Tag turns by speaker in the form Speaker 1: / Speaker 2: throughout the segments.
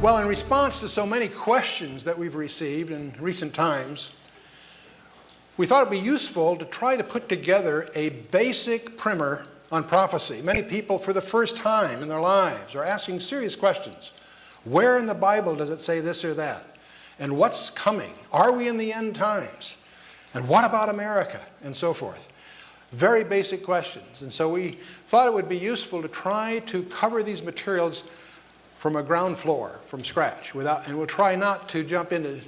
Speaker 1: Well, in response to so many questions that we've received in recent times, we thought it would be useful to try to put together a basic primer on prophecy. Many people, for the first time in their lives, are asking serious questions. Where in the Bible does it say this or that? And what's coming? Are we in the end times? And what about America? And so forth. Very basic questions. And so we thought it would be useful to try to cover these materials from a ground floor, from scratch, and we'll try not to jump into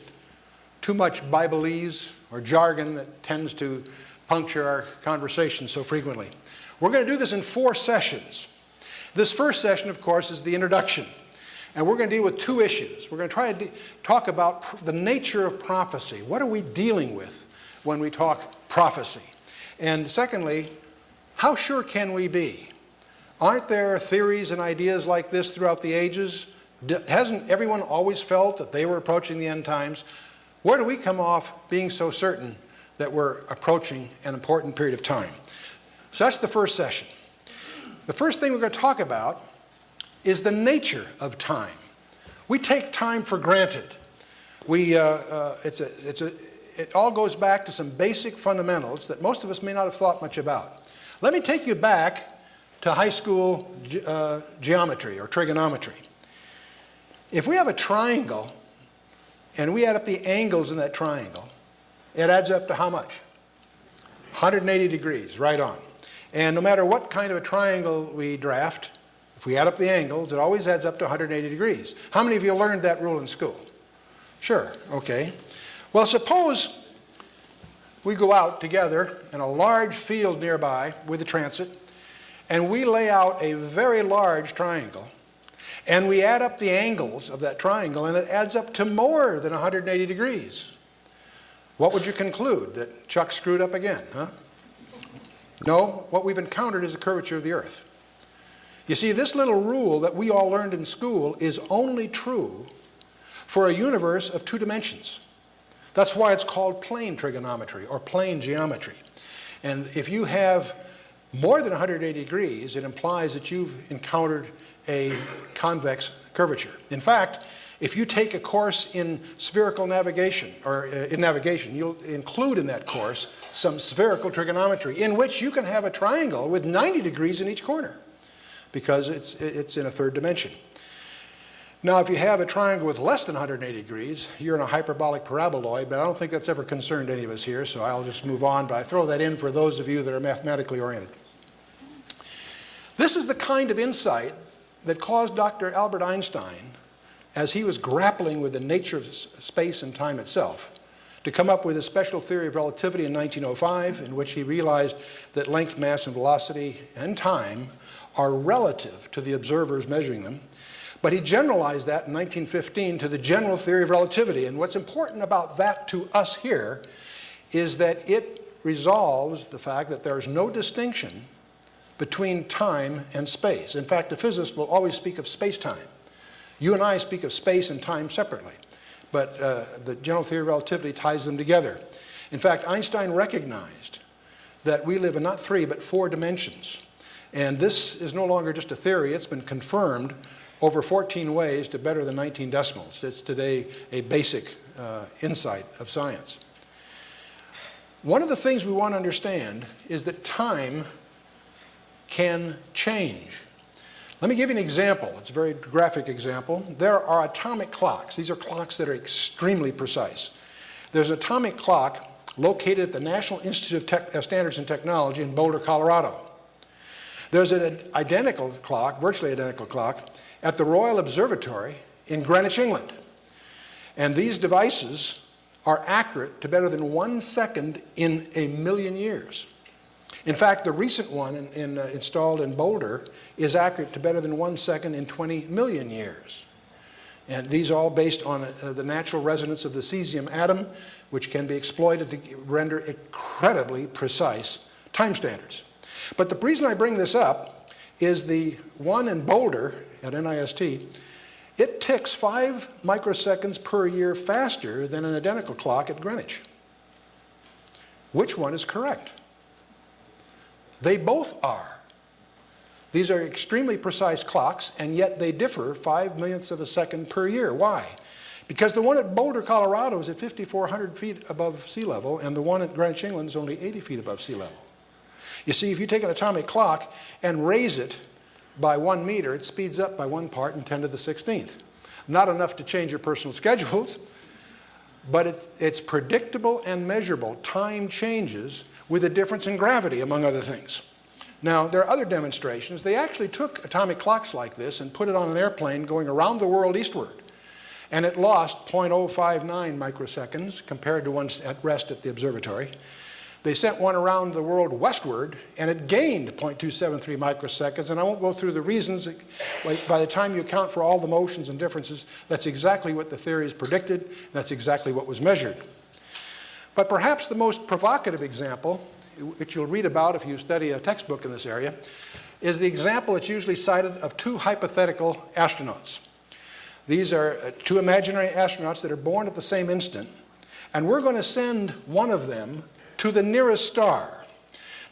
Speaker 1: too much Bibleese or jargon that tends to puncture our conversation so frequently. We're going to do this in 4 sessions. This first session, of course, is the introduction. And we're going to deal with 2 issues. We're going to try to talk about the nature of prophecy. What are we dealing with when we talk prophecy? And secondly, how sure can we be? Aren't there theories and ideas like this throughout the ages? Hasn't everyone always felt that they were approaching the end times? Where do we come off being so certain that we're approaching an important period of time? So that's the first session. The first thing we're going to talk about is the nature of time. We take time for granted. It all goes back to some basic fundamentals that most of us may not have thought much about. Let me take you back to high school geometry or trigonometry. If we have a triangle and we add up the angles in that triangle, it adds up to how much? 180 degrees, right on. And no matter what kind of a triangle we draft, if we add up the angles, it always adds up to 180 degrees. How many of you learned that rule in school? Sure, okay. Well, suppose we go out together in a large field nearby with a transit, and we lay out a very large triangle, and we add up the angles of that triangle, and it adds up to more than 180 degrees. What would you conclude? That Chuck screwed up again, huh? No, what we've encountered is the curvature of the earth. You see, this little rule that we all learned in school is only true for a universe of 2 dimensions. That's why it's called plane trigonometry or plane geometry. And if you have more than 180 degrees, it implies that you've encountered a convex curvature. In fact, if you take a course in spherical navigation, or in navigation, you'll include in that course some spherical trigonometry in which you can have a triangle with 90 degrees in each corner because it's in a 3rd dimension. Now, if you have a triangle with less than 180 degrees, you're in a hyperbolic paraboloid, but I don't think that's ever concerned any of us here, so I'll just move on, but I throw that in for those of you that are mathematically oriented. This is the kind of insight that caused Dr. Albert Einstein, as he was grappling with the nature of space and time itself, to come up with a special theory of relativity in 1905, in which he realized that length, mass, and velocity and time are relative to the observers measuring them. But he generalized that in 1915 to the general theory of relativity. And what's important about that to us here is that it resolves the fact that there's no distinction between time and space. In fact, a physicist will always speak of space-time. You and I speak of space and time separately, but the general theory of relativity ties them together. In fact, Einstein recognized that we live in not 3 but 4 dimensions. And this is no longer just a theory, it's been confirmed over 14 ways to better than 19 decimals. It's today a basic insight of science. One of the things we want to understand is that time can change. Let me give you an example. It's a very graphic example. There are atomic clocks. These are clocks that are extremely precise. There's an atomic clock located at the National Institute of Standards and Technology in Boulder, Colorado. There's an identical clock, virtually identical clock, at the Royal Observatory in Greenwich, England. And these devices are accurate to better than 1 second in a million years. In fact, the recent one installed in Boulder is accurate to better than 1 second in 20 million years. And these are all based on the natural resonance of the cesium atom, which can be exploited to render incredibly precise time standards. But the reason I bring this up is the one in Boulder at NIST, it ticks 5 microseconds per year faster than an identical clock at Greenwich. Which one is correct? They both are. These are extremely precise clocks, and yet they differ 5/millionths of a second per year. Why? Because the one at Boulder, Colorado is at 5,400 feet above sea level, and the one at Greenwich, England is only 80 feet above sea level. You see, if you take an atomic clock and raise it by 1 meter, it speeds up by 1 part in 10 to the 16th. Not enough to change your personal schedules, but it's predictable and measurable. Time changes with a difference in gravity, among other things. Now, there are other demonstrations. They actually took atomic clocks like this and put it on an airplane going around the world eastward. And it lost 0.059 microseconds compared to one at rest at the observatory. They sent one around the world westward, and it gained 0.273 microseconds. And I won't go through the reasons. By the time you account for all the motions and differences, that's exactly what the theories predicted. And that's exactly what was measured. But perhaps the most provocative example, which you'll read about if you study a textbook in this area, is the example that's usually cited of 2 hypothetical astronauts. These are 2 imaginary astronauts that are born at the same instant, and we're going to send one of them to the nearest star.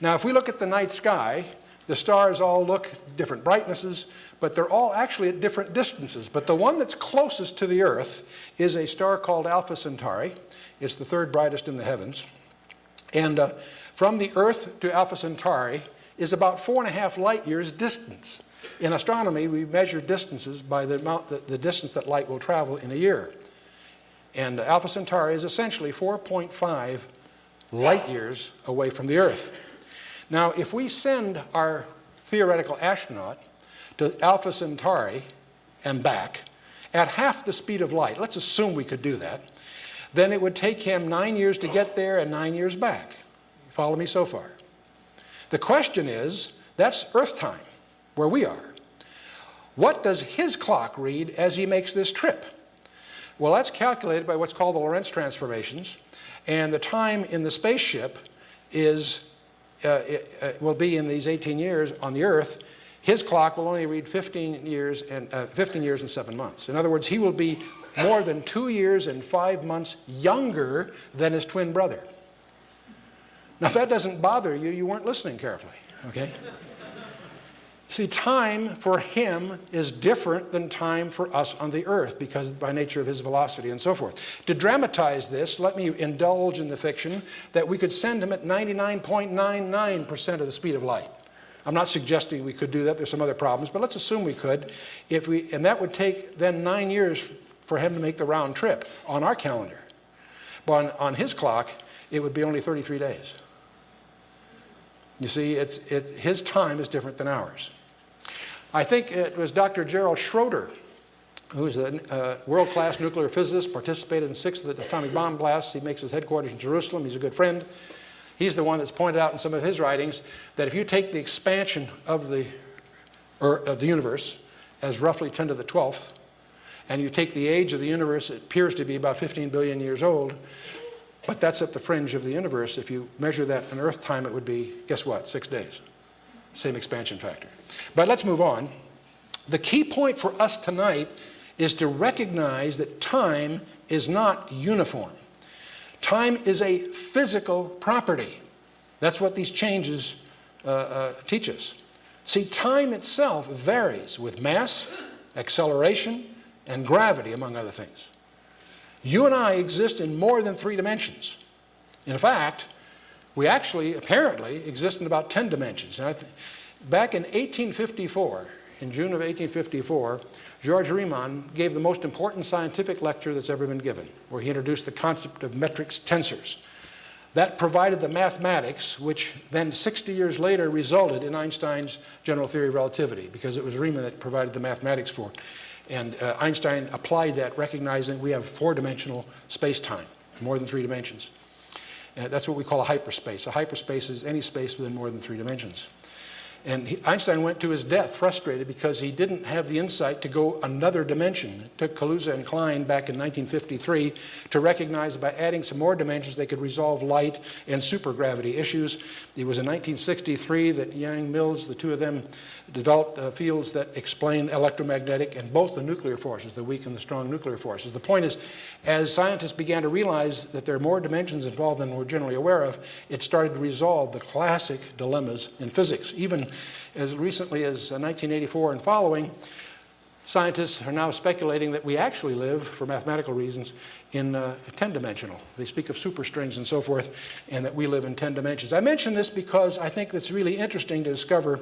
Speaker 1: Now, if we look at the night sky, the stars all look different brightnesses, but they're all actually at different distances. But the one that's closest to the Earth is a star called Alpha Centauri. It's the 3rd brightest in the heavens. And from the Earth to Alpha Centauri is about 4.5 light years distance. In astronomy, we measure distances by the distance that light will travel in a year. And Alpha Centauri is essentially 4.5 light years away from the Earth. Now, if we send our theoretical astronaut to Alpha Centauri and back at half the speed of light, let's assume we could do that, then it would take him 9 years to get there and 9 years back. Follow me so far? The question is, that's Earth time, where we are. What does his clock read as he makes this trip? Well, that's calculated by what's called the Lorentz transformations, and the time in the spaceship will be in these 18 years on the Earth. His clock will only read 15 years and 7 months. In other words, he will be more than 2 years and 5 months younger than his twin brother. Now, if that doesn't bother you, you weren't listening carefully, okay? See, time for him is different than time for us on the Earth because by nature of his velocity and so forth. To dramatize this, let me indulge in the fiction that we could send him at 99.99% of the speed of light. I'm not suggesting we could do that. There's some other problems, but let's assume we could. And that would take then 9 years for him to make the round trip on our calendar. But on his clock, it would be only 33 days. You see, his time is different than ours. I think it was Dr. Gerald Schroeder, who's a world-class nuclear physicist, participated in 6 of the atomic bomb blasts. He makes his headquarters in Jerusalem. He's a good friend. He's the one that's pointed out in some of his writings that if you take the expansion of the universe as roughly 10 to the 12th, and you take the age of the universe, it appears to be about 15 billion years old, but that's at the fringe of the universe. If you measure that in Earth time, it would be, guess what, 6 days. Same expansion factor. But let's move on. The key point for us tonight is to recognize that time is not uniform. Time is a physical property. That's what these changes teach us. See, time itself varies with mass, acceleration, and gravity, among other things. You and I exist in more than 3 dimensions. In fact, we actually, apparently, exist in about 10 dimensions. Now, back in 1854, in June of 1854, George Riemann gave the most important scientific lecture that's ever been given, where he introduced the concept of metric tensors. That provided the mathematics, which then 60 years later resulted in Einstein's general theory of relativity, because it was Riemann that provided the mathematics for it. And Einstein applied that, recognizing we have 4-dimensional space-time, more than 3 dimensions. That's what we call a hyperspace. A hyperspace is any space within more than 3 dimensions. And Einstein went to his death frustrated because he didn't have the insight to go another dimension. It took Kaluza and Klein back in 1953 to recognize by adding some more dimensions they could resolve light and supergravity issues. It was in 1963 that Yang, Mills, the 2 of them, developed fields that explain electromagnetic and both the nuclear forces, the weak and the strong nuclear forces. The point is, as scientists began to realize that there are more dimensions involved than we're generally aware of, it started to resolve the classic dilemmas in physics. Even as recently as 1984 and following, scientists are now speculating that we actually live, for mathematical reasons, in 10-dimensional. They speak of superstrings and so forth, and that we live in 10 dimensions. I mention this because I think it's really interesting to discover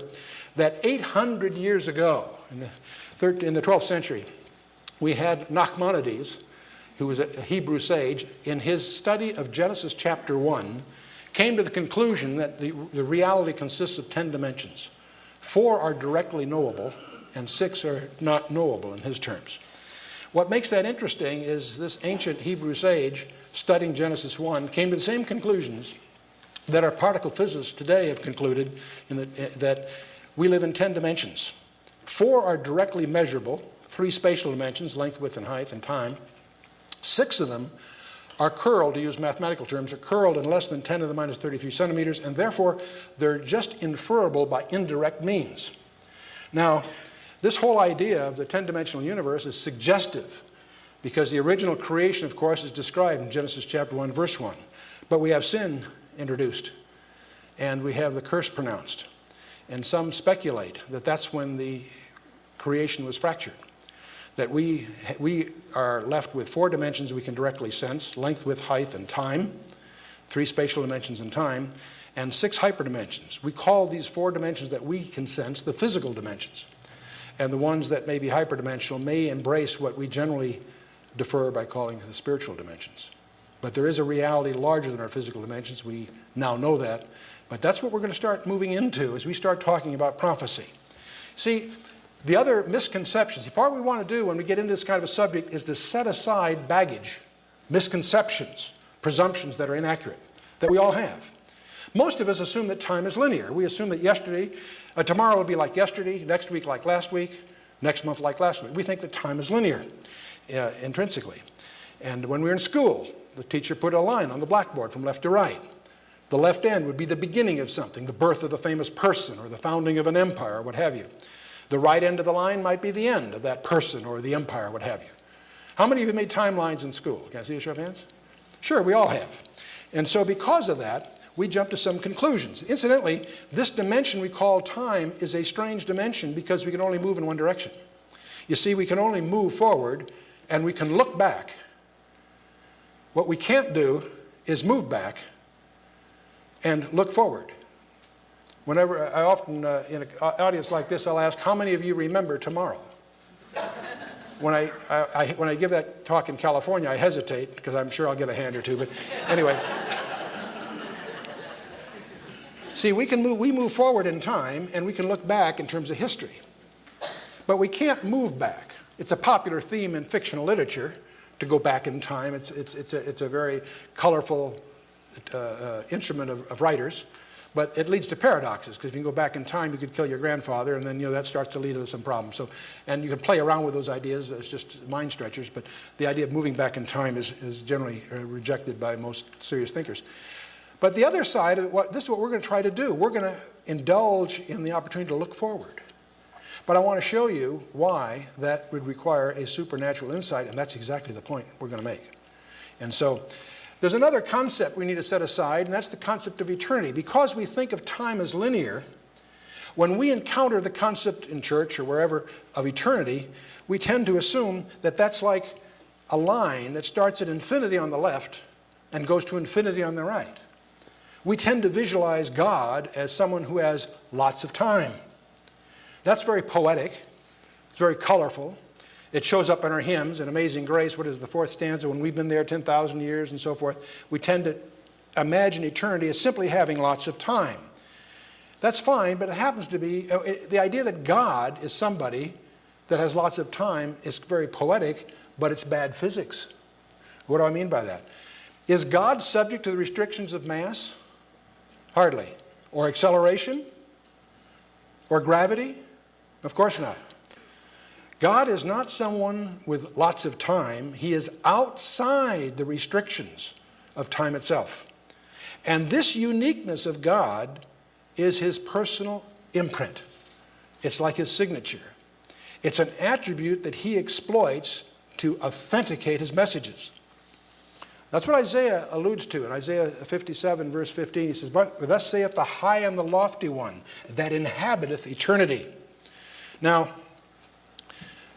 Speaker 1: that 800 years ago, in the 12th century, we had Nachmanides, who was a Hebrew sage, in his study of Genesis chapter 1, came to the conclusion that the reality consists of 10 dimensions. 4 are directly knowable, and 6 are not knowable in his terms. What makes that interesting is this ancient Hebrew sage, studying Genesis 1, came to the same conclusions that our particle physicists today have concluded, that we live in 10 dimensions. 4 are directly measurable, 3 spatial dimensions, length, width, and height, and time. 6 of them are curled, to use mathematical terms, are curled in less than 10 to the minus 33 centimeters, and therefore they're just inferable by indirect means. Now, this whole idea of the 10-dimensional universe is suggestive because the original creation, of course, is described in Genesis chapter 1, verse 1. But we have sin introduced, and we have the curse pronounced. And some speculate that that's when the creation was fractured, that we are left with 4 dimensions we can directly sense, length, width, height, and time, 3 spatial dimensions and time, and 6 hyperdimensions. We call these 4 dimensions that we can sense the physical dimensions. And the ones that may be hyperdimensional may embrace what we generally defer by calling the spiritual dimensions. But there is a reality larger than our physical dimensions. We now know that. But that's what we're going to start moving into as we start talking about prophecy. See, the other misconceptions, the part we want to do when we get into this kind of a subject is to set aside baggage, misconceptions, presumptions that are inaccurate, that we all have. Most of us assume that time is linear. We assume that tomorrow will be like yesterday, next week like last week, next month like last week. We think that time is linear, intrinsically. And when we were in school, the teacher put a line on the blackboard from left to right. The left end would be the beginning of something, the birth of a famous person or the founding of an empire or what have you. The right end of the line might be the end of that person or the empire, what have you. How many of you made timelines in school? Can I see a show of hands? Sure, we all have. And so because of that, we jump to some conclusions. Incidentally, this dimension we call time is a strange dimension because we can only move in one direction. You see, we can only move forward and we can look back. What we can't do is move back and look forward. Whenever I often, in an audience like this, I'll ask, how many of you remember tomorrow? When I give that talk in California, I hesitate because I'm sure I'll get a hand or two, but anyway. See, we move forward in time and we can look back in terms of history. But we can't move back. It's a popular theme in fictional literature to go back in time. It's a very colorful instrument of writers. But it leads to paradoxes, because if you can go back in time, you could kill your grandfather, and then that starts to lead to some problems. So, and you can play around with those ideas. It's just mind stretchers. But the idea of moving back in time is generally rejected by most serious thinkers. But the other side, this is what we're going to try to do. We're going to indulge in the opportunity to look forward. But I want to show you why that would require a supernatural insight, and that's exactly the point we're going to make. And so there's another concept we need to set aside, and that's the concept of eternity. Because we think of time as linear, when we encounter the concept in church or wherever of eternity, we tend to assume that that's like a line that starts at infinity on the left and goes to infinity on the right. We tend to visualize God as someone who has lots of time. That's very poetic. It's very colorful. It shows up in our hymns, in Amazing Grace, what is the 4th stanza, when we've been there 10,000 years and so forth. We tend to imagine eternity as simply having lots of time. That's fine, but it happens to be, the idea that God is somebody that has lots of time is very poetic, but it's bad physics. What do I mean by that? Is God subject to the restrictions of mass? Hardly. Or acceleration? Or gravity? Of course not. God is not someone with lots of time. He is outside the restrictions of time itself. And this uniqueness of God is his personal imprint. It's like his signature. It's an attribute that he exploits to authenticate his messages. That's what Isaiah alludes to in Isaiah 57, verse 15. He says, "Thus saith the high and the lofty one that inhabiteth eternity." Now,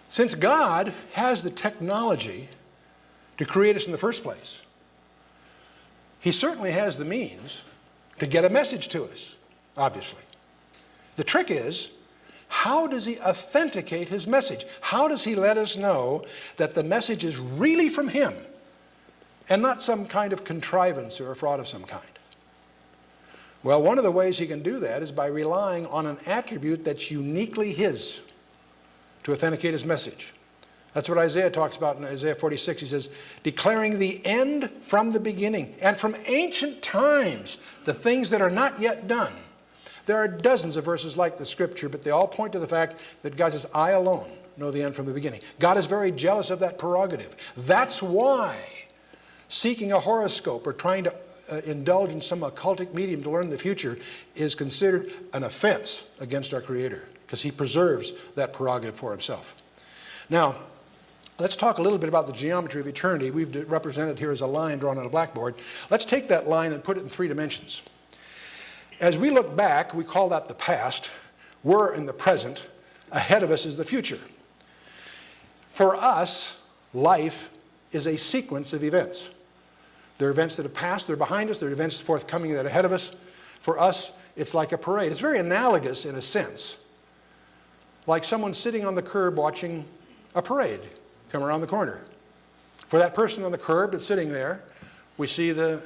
Speaker 1: since God has the technology to create us in the first place, he certainly has the means to get a message to us, obviously. The trick is, how does he authenticate his message? How does he let us know that the message is really from him and not some kind of contrivance or a fraud of some kind? Well, one of the ways he can do that is by relying on an attribute that's uniquely his to authenticate his message. That's what Isaiah talks about in Isaiah 46. He says, declaring the end from the beginning and from ancient times, the things that are not yet done. There are dozens of verses like the scripture, but they all point to the fact that God says, I alone know the end from the beginning. God is very jealous of that prerogative. That's why seeking a horoscope or trying to indulge in some occultic medium to learn the future is considered an offense against our Creator, because he preserves that prerogative for himself. Now, let's talk a little bit about the geometry of eternity. We've represented here as a line drawn on a blackboard. Let's take that line and put it in 3 dimensions. As we look back, we call that the past. We're in the present. Ahead of us is the future. For us, life is a sequence of events. There are events that have passed, they're behind us. There are events forthcoming that are ahead of us. For us, it's like a parade. It's very analogous in a sense, like someone sitting on the curb watching a parade come around the corner. For that person on the curb that's sitting there, we see the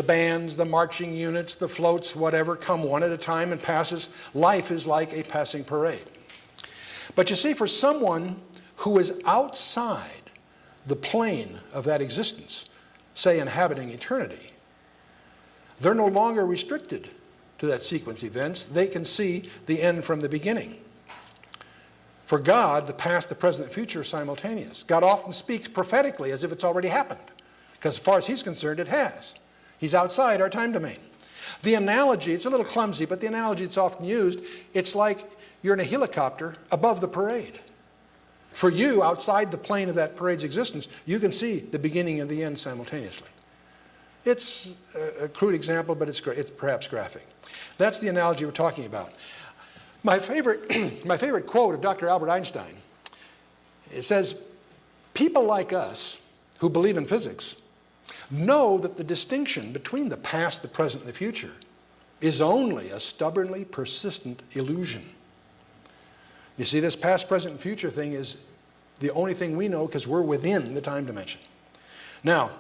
Speaker 1: bands, the marching units, the floats, whatever, come one at a time and passes. Life is like a passing parade. But you see, for someone who is outside the plane of that existence, say inhabiting eternity, they're no longer restricted to that sequence of events. They can see the end from the beginning. For God, the past, the present, and the future are simultaneous. God often speaks prophetically as if it's already happened, because as far as he's concerned, it has. He's outside our time domain. The analogy, it's a little clumsy, but the analogy that's often used, it's like you're in a helicopter above the parade. For you, outside the plane of that parade's existence, you can see the beginning and the end simultaneously. It's a crude example, but it's perhaps graphic. That's the analogy we're talking about. My favorite quote of Dr. Albert Einstein, it says, people like us who believe in physics know that the distinction between the past, the present, and the future is only a stubbornly persistent illusion. You see, this past, present, and future thing is the only thing we know because we're within the time dimension. Now,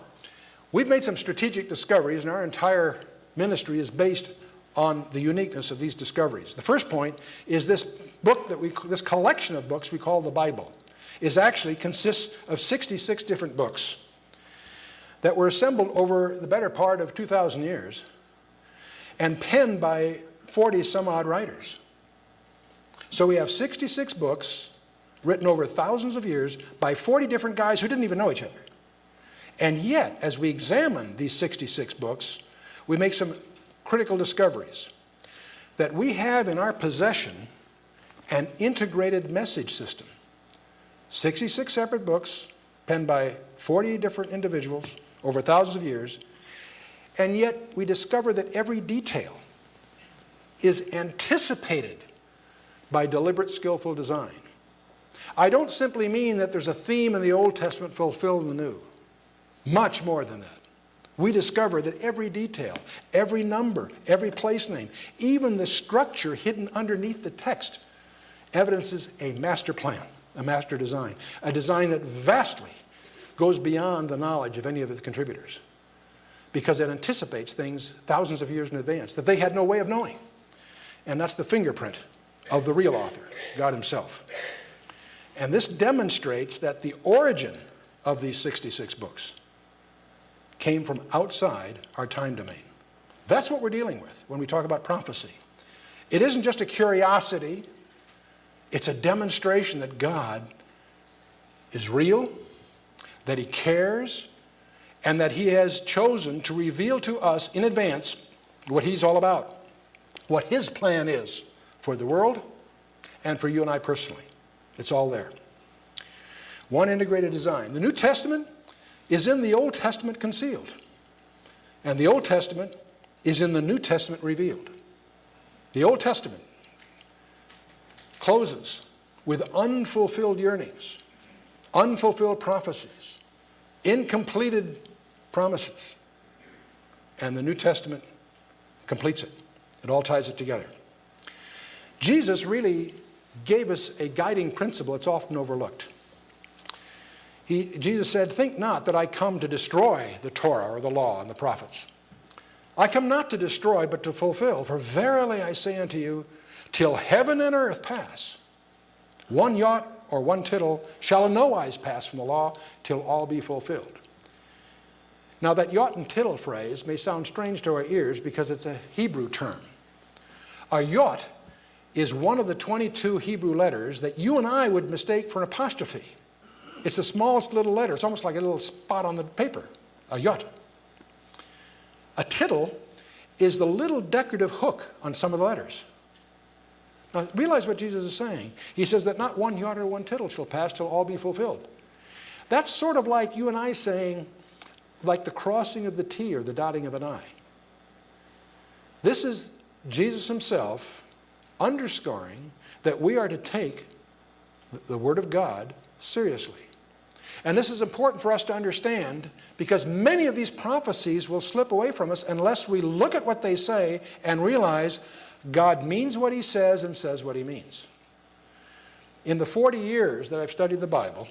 Speaker 1: we've made some strategic discoveries, and our entire ministry is based on the uniqueness of these discoveries. The first point is this collection of books we call the Bible consists of 66 different books that were assembled over the better part of 2,000 years and penned by 40 some odd writers. So we have 66 books written over thousands of years by 40 different guys who didn't even know each other. And yet, as we examine these 66 books, we make some critical discoveries that we have in our possession an integrated message system. 66 separate books penned by 40 different individuals over thousands of years, and yet we discover that every detail is anticipated by deliberate, skillful design. I don't simply mean that there's a theme in the Old Testament fulfilled in the New. Much more than that. We discover that every detail, every number, every place name, even the structure hidden underneath the text evidences a master plan, a master design, a design that vastly goes beyond the knowledge of any of the contributors, because it anticipates things thousands of years in advance that they had no way of knowing. And that's the fingerprint of the real author, God himself. And this demonstrates that the origin of these 66 books came from outside our time domain. That's what we're dealing with when we talk about prophecy. It isn't just a curiosity, it's a demonstration that God is real, that he cares, and that he has chosen to reveal to us in advance what he's all about, what his plan is for the world and for you and I personally. It's all there. One integrated design. The New Testament is in the Old Testament concealed. And the Old Testament is in the New Testament revealed. The Old Testament closes with unfulfilled yearnings, unfulfilled prophecies, incompleted promises. And the New Testament completes it. It all ties it together. Jesus really gave us a guiding principle that's often overlooked. Jesus said, "Think not that I come to destroy the Torah or the law and the prophets. I come not to destroy, but to fulfill. For verily I say unto you, till heaven and earth pass, one jot or one tittle shall in no wise pass from the law till all be fulfilled." Now that jot and tittle phrase may sound strange to our ears because it's a Hebrew term. A jot is one of the 22 Hebrew letters that you and I would mistake for an apostrophe. It's the smallest little letter. It's almost like a little spot on the paper, a jot. A tittle is the little decorative hook on some of the letters. Now realize what Jesus is saying. He says that not one jot or one tittle shall pass till all be fulfilled. That's sort of like you and I saying, like the crossing of the T or the dotting of an I. This is Jesus himself underscoring that we are to take the Word of God seriously. And this is important for us to understand because many of these prophecies will slip away from us unless we look at what they say and realize God means what he says and says what he means. In the 40 years that I've studied the Bible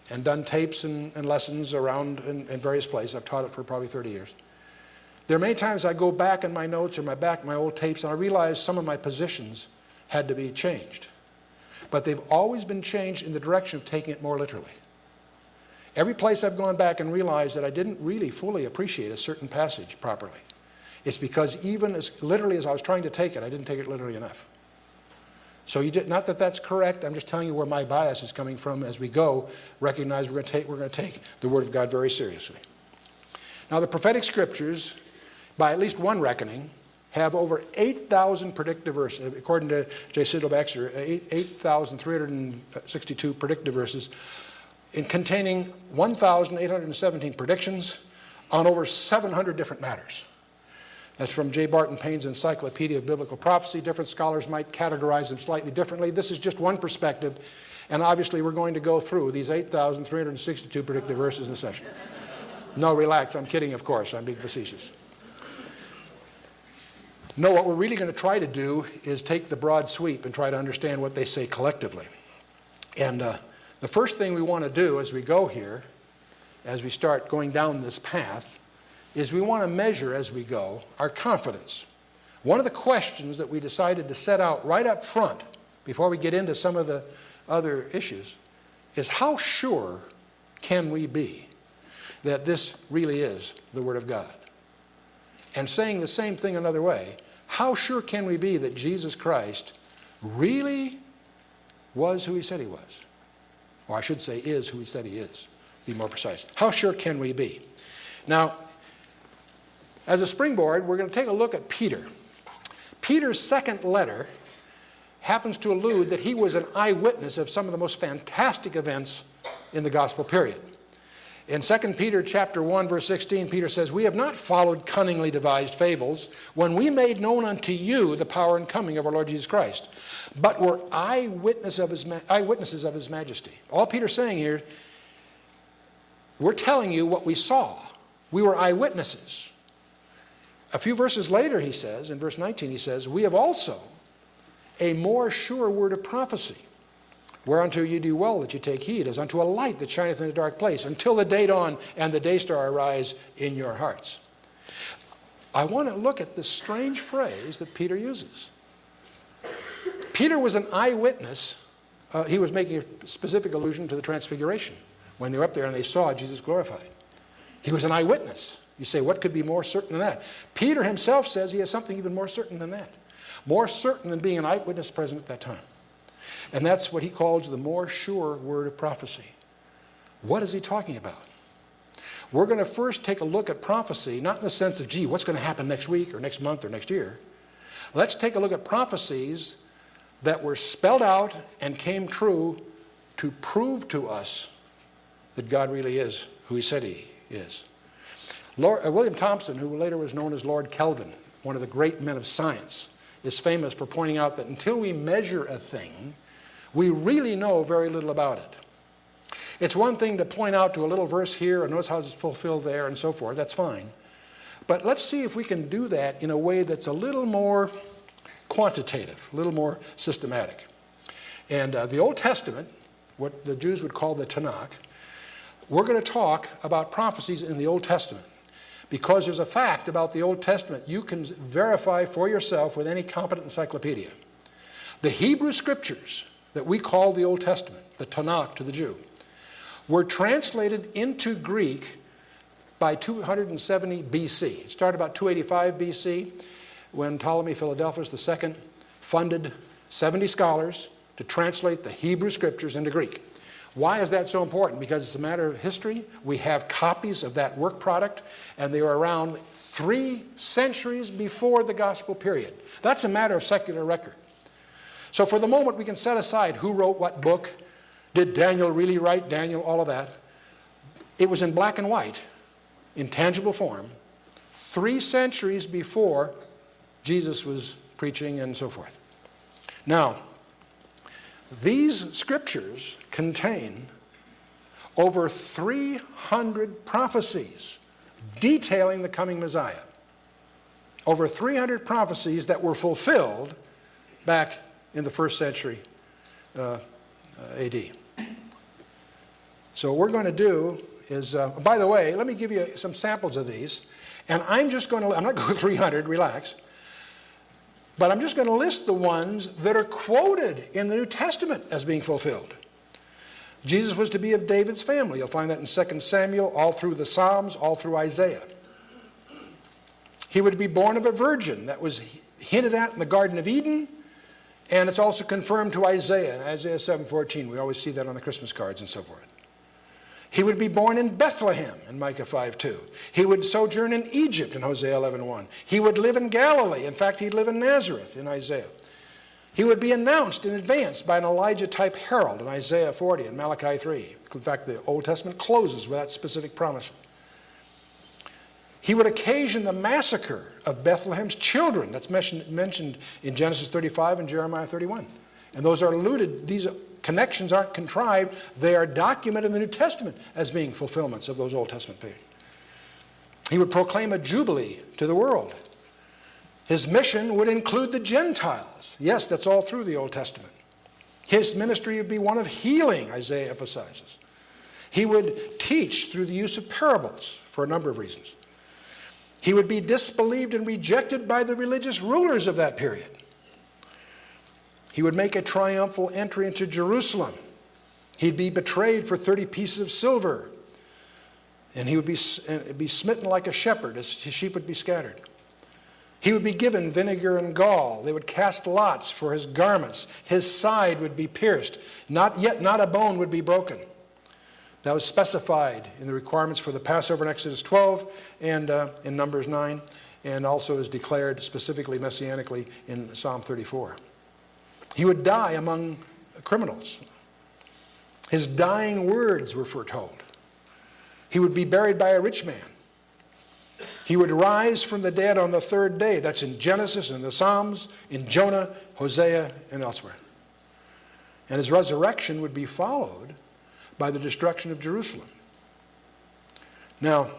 Speaker 1: and done tapes and lessons around in various places, I've taught it for probably 30 years, there are many times I go back in my notes or my old tapes and I realize some of my positions had to be changed. But they've always been changed in the direction of taking it more literally. Every place I've gone back and realized that I didn't really fully appreciate a certain passage properly. It's because even as literally as I was trying to take it, I didn't take it literally enough. So not that that's correct, I'm just telling you where my bias is coming from as we go. Recognize we're going to take the Word of God very seriously. Now the prophetic scriptures, by at least one reckoning, have over 8,000 predictive verses. According to J. Sidlow Baxter, 8,362 predictive verses containing 1,817 predictions on over 700 different matters. That's from J. Barton Payne's Encyclopedia of Biblical Prophecy. Different scholars might categorize them slightly differently. This is just one perspective, and obviously we're going to go through these 8,362 predictive verses in a session. No, relax, I'm kidding, of course. I'm being facetious. No, what we're really going to try to do is take the broad sweep and try to understand what they say collectively. And the first thing we want to do as we go here, as we start going down this path, is we want to measure as we go our confidence. One of the questions that we decided to set out right up front before we get into some of the other issues is how sure can we be that this really is the Word of God? And saying the same thing another way, how sure can we be that Jesus Christ really was who he said he was? Or I should say is who he said he is, be more precise. How sure can we be? Now, as a springboard, we're going to take a look at Peter. Peter's second letter happens to allude that he was an eyewitness of some of the most fantastic events in the gospel period. In 2 Peter chapter 1, verse 16, Peter says, "We have not followed cunningly devised fables when we made known unto you the power and coming of our Lord Jesus Christ, but were eyewitnesses of his majesty." All Peter's saying here, we're telling you what we saw. We were eyewitnesses. A few verses later, he says, in verse 19, he says, "We have also a more sure word of prophecy, whereunto you do well that you take heed, as unto a light that shineth in a dark place, until the day dawn and the day star arise in your hearts." I want to look at this strange phrase that Peter uses. Peter was an eyewitness. He was making a specific allusion to the transfiguration, when they were up there and they saw Jesus glorified. He was an eyewitness. You say, what could be more certain than that? Peter himself says he has something even more certain than that. More certain than being an eyewitness present at that time. And that's what he calls the more sure word of prophecy. What is he talking about? We're going to first take a look at prophecy, not in the sense of, gee, what's going to happen next week or next month or next year. Let's take a look at prophecies that were spelled out and came true to prove to us that God really is who he said he is. William Thompson, who later was known as Lord Kelvin, one of the great men of science, is famous for pointing out that until we measure a thing, we really know very little about it. It's one thing to point out to a little verse here and notice how it's fulfilled there and so forth. That's fine. But let's see if we can do that in a way that's a little more quantitative, a little more systematic. And the Old Testament, what the Jews would call the Tanakh, we're going to talk about prophecies in the Old Testament. Because there's a fact about the Old Testament you can verify for yourself with any competent encyclopedia. The Hebrew scriptures that we call the Old Testament, the Tanakh to the Jew, were translated into Greek by 270 BC. It started about 285 BC when Ptolemy Philadelphus II funded 70 scholars to translate the Hebrew scriptures into Greek. Why is that so important? Because it's a matter of history. We have copies of that work product, and they were around 3 centuries before the gospel period. That's a matter of secular record. So for the moment, we can set aside who wrote what book. Did Daniel really write Daniel? All of that. It was in black and white, in tangible form, 3 centuries before Jesus was preaching and so forth. Now, these scriptures contain over 300 prophecies detailing the coming Messiah. Over 300 prophecies that were fulfilled back in the 1st century AD. So what we're going to do is, by the way, let me give you some samples of these. And I'm not going to go 300, relax. But I'm just going to list the ones that are quoted in the New Testament as being fulfilled. Jesus was to be of David's family. You'll find that in 2 Samuel, all through the Psalms, all through Isaiah. He would be born of a virgin. That was hinted at in the Garden of Eden. And it's also confirmed to Isaiah, in Isaiah 7:14. We always see that on the Christmas cards and so forth. He would be born in Bethlehem in Micah 5:2. He would sojourn in Egypt in Hosea 11:1. He would live in Galilee. In fact, he'd live in Nazareth in Isaiah. He would be announced in advance by an Elijah-type herald in Isaiah 40 and Malachi 3. In fact, the Old Testament closes with that specific promise. He would occasion the massacre of Bethlehem's children. That's mentioned in Genesis 35 and Jeremiah 31. And those are alluded, these connections aren't contrived, they are documented in the New Testament as being fulfillments of those Old Testament periods. He would proclaim a jubilee to the world. His mission would include the Gentiles. Yes, that's all through the Old Testament. His ministry would be one of healing, Isaiah emphasizes. He would teach through the use of parables for a number of reasons. He would be disbelieved and rejected by the religious rulers of that period. He would make a triumphal entry into Jerusalem. He'd be betrayed for 30 pieces of silver. And he would be smitten like a shepherd, as his sheep would be scattered. He would be given vinegar and gall. They would cast lots for his garments. His side would be pierced. Not a bone would be broken. That was specified in the requirements for the Passover in Exodus 12 and in Numbers 9, and also is declared specifically messianically in Psalm 34. He would die among criminals. His dying words were foretold. He would be buried by a rich man. He would rise from the dead on the 3rd day. That's in Genesis, in the Psalms, in Jonah, Hosea, and elsewhere. And his resurrection would be followed by the destruction of Jerusalem. Now,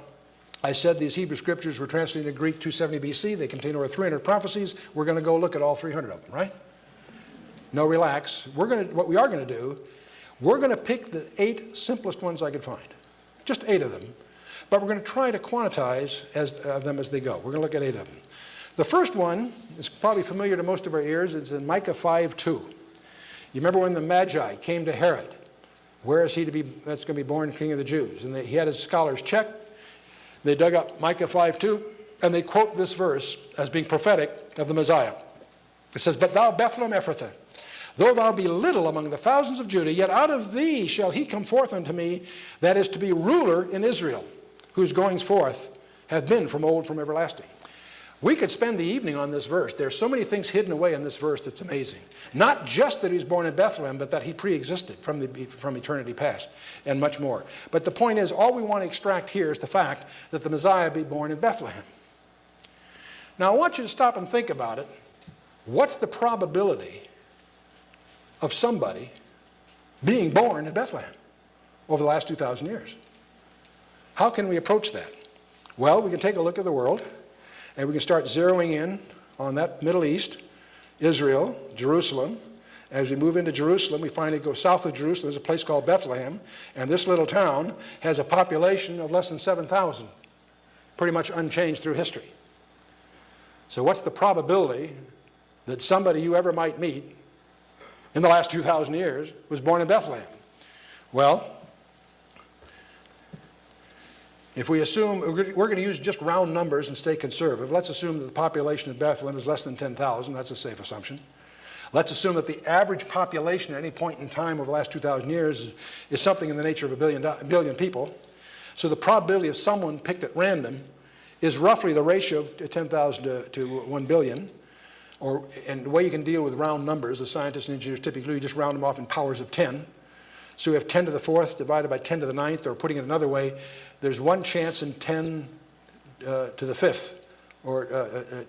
Speaker 1: I said these Hebrew scriptures were translated into Greek 270 BC. They contain over 300 prophecies. We're going to go look at all 300 of them, right? No, relax. What we are going to do, we're going to pick the 8 simplest ones I could find. Just 8 of them. But we're going to try to quantize them as they go. We're going to look at 8 of them. The first one is probably familiar to most of our ears. It's in Micah 5:2. You remember when the Magi came to Herod? Where is he that's going to be born King of the Jews? And he had his scholars check. They dug up Micah 5:2, and they quote this verse as being prophetic of the Messiah. It says, "But thou, Bethlehem Ephrathah, though thou be little among the thousands of Judah, yet out of thee shall he come forth unto me, that is to be ruler in Israel, whose goings forth have been from old, from everlasting." We could spend the evening on this verse. There's so many things hidden away in this verse that's amazing. Not just that he was born in Bethlehem, but that he pre-existed from eternity past, and much more. But the point is, all we want to extract here is the fact that the Messiah be born in Bethlehem. Now I want you to stop and think about it. What's the probability of somebody being born in Bethlehem over the last 2,000 years? How can we approach that? Well, we can take a look at the world, and we can start zeroing in on that Middle East, Israel, Jerusalem. As we move into Jerusalem, we finally go south of Jerusalem. There's a place called Bethlehem, and this little town has a population of less than 7,000, pretty much unchanged through history. So what's the probability that somebody you ever might meet in the last 2,000 years was born in Bethlehem? Well, if we assume, we're going to use just round numbers and stay conservative. Let's assume that the population of Bethlehem is less than 10,000. That's a safe assumption. Let's assume that the average population at any point in time over the last 2,000 years is something in the nature of a billion people. So the probability of someone picked at random is roughly the ratio of 10,000 to 1 billion. And the way you can deal with round numbers, the scientists and engineers typically just round them off in powers of 10. So we have 10 to the 4th divided by 10 to the 9th, or putting it another way, there's one chance in 10 to the 5th, or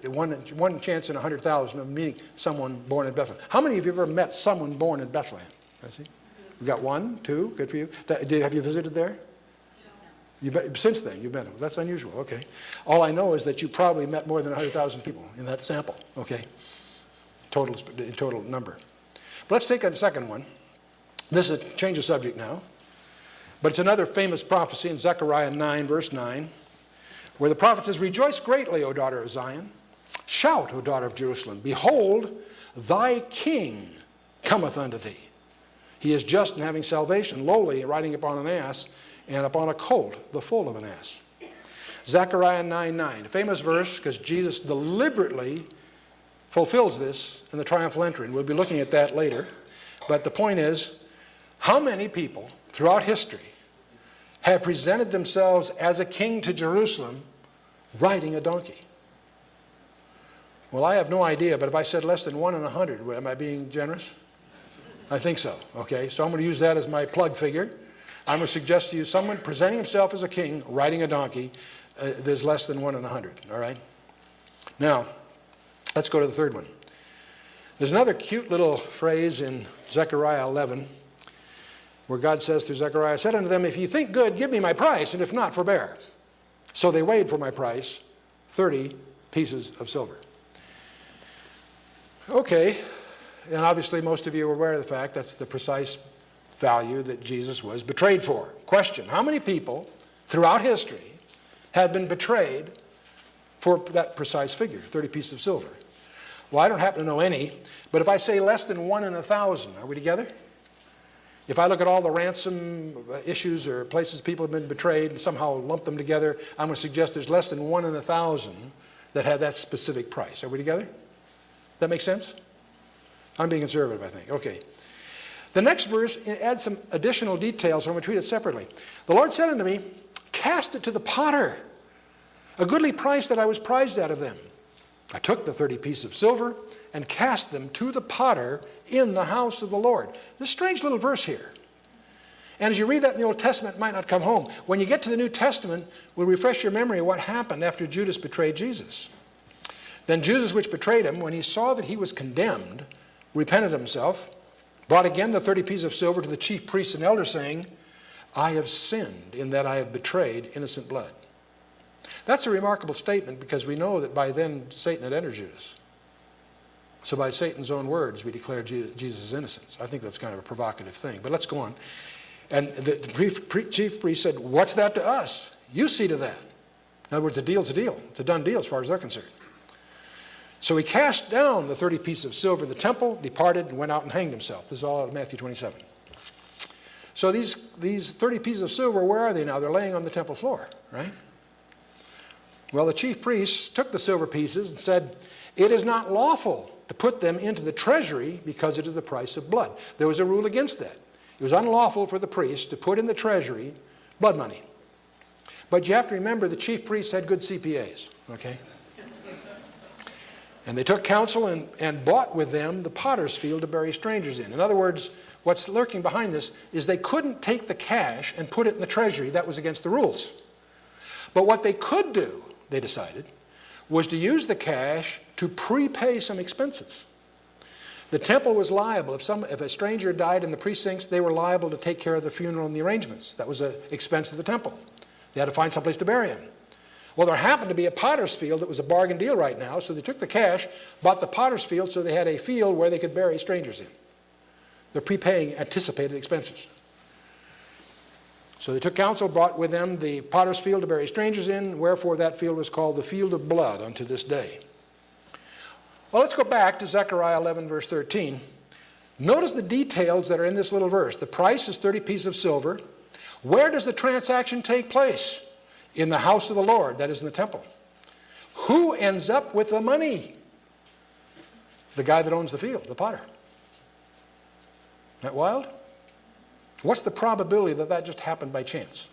Speaker 1: one chance in 100,000 of meeting someone born in Bethlehem. How many of you have ever met someone born in Bethlehem? I see. We've got 1, 2, good for you. Have you visited there? Since then, you've been. That's unusual, okay. All I know is that you probably met more than 100,000 people in that sample, okay, total number. But let's take a second one. This is a change of subject now, but it's another famous prophecy in Zechariah 9, verse 9, where the prophet says, "Rejoice greatly, O daughter of Zion. Shout, O daughter of Jerusalem. Behold, thy king cometh unto thee. He is just and having salvation, lowly, riding upon an ass, and upon a colt, the foal of an ass." Zechariah 9:9, a famous verse because Jesus deliberately fulfills this in the triumphal entry, and we'll be looking at that later. But the point is, how many people throughout history have presented themselves as a king to Jerusalem riding a donkey? Well, I have no idea, but if I said less than 1 in 100, am I being generous? I think so. Okay, so I'm going to use that as my plug figure. I'm going to suggest to you someone presenting himself as a king riding a donkey, there's less than 1 in 100, all right? Now, let's go to the third one. There's another cute little phrase in Zechariah 11 where God says through Zechariah, "I said unto them, if you think good, give me my price, and if not, forbear." So they weighed for my price 30 pieces of silver. Okay, and obviously most of you are aware of the fact that's the precise value that Jesus was betrayed for. Question, how many people throughout history have been betrayed for that precise figure, 30 pieces of silver? Well, I don't happen to know any, but if I say less than 1 in 1,000, are we together? If I look at all the ransom issues or places people have been betrayed and somehow lump them together, I'm going to suggest there's less than 1 in 1,000 that had that specific price. Are we together? That make sense? I'm being conservative, I think. Okay. The next verse adds some additional details, so I'm going to treat it separately. "The Lord said unto me, cast it to the potter, a goodly price that I was prized out of them. I took the 30 pieces of silver and cast them to the potter in the house of the Lord." This strange little verse here. And as you read that in the Old Testament, it might not come home. When you get to the New Testament, we'll refresh your memory of what happened after Judas betrayed Jesus. "Then Judas, which betrayed him, when he saw that he was condemned, repented himself, brought again the 30 pieces of silver to the chief priests and elders, saying, I have sinned in that I have betrayed innocent blood." That's a remarkable statement because we know that by then Satan had entered Judas. So by Satan's own words, we declare Jesus' innocence. I think that's kind of a provocative thing, but let's go on. And the chief priest said, "What's that to us? You see to that." In other words, a deal's a deal. It's a done deal as far as they're concerned. So he cast down the 30 pieces of silver in the temple, departed, and went out and hanged himself. This is all out of Matthew 27. So these 30 pieces of silver, where are they now? They're laying on the temple floor, right? Well, the chief priests took the silver pieces and said, "It is not lawful to put them into the treasury because it is the price of blood." There was a rule against that. It was unlawful for the priests to put in the treasury blood money. But you have to remember the chief priests had good CPAs, okay? And they took counsel and bought with them the potter's field to bury strangers in. In other words, what's lurking behind this is they couldn't take the cash and put it in the treasury. That was against the rules. But what they could do, they decided, was to use the cash to prepay some expenses. The temple was liable. If a stranger died in the precincts, they were liable to take care of the funeral and the arrangements. That was an expense of the temple. They had to find someplace to bury him. Well, there happened to be a potter's field that was a bargain deal right now, so they took the cash, bought the potter's field so they had a field where they could bury strangers in. They're prepaying anticipated expenses. So they took counsel, brought with them the potter's field to bury strangers in, wherefore that field was called the field of blood unto this day. Well, let's go back to Zechariah 11, verse 13. Notice the details that are in this little verse. The price is 30 pieces of silver. Where does the transaction take place? In the house of the Lord, that is in the temple. Who ends up with the money? The guy that owns the field, the potter. Isn't that wild? What's the probability that that just happened by chance?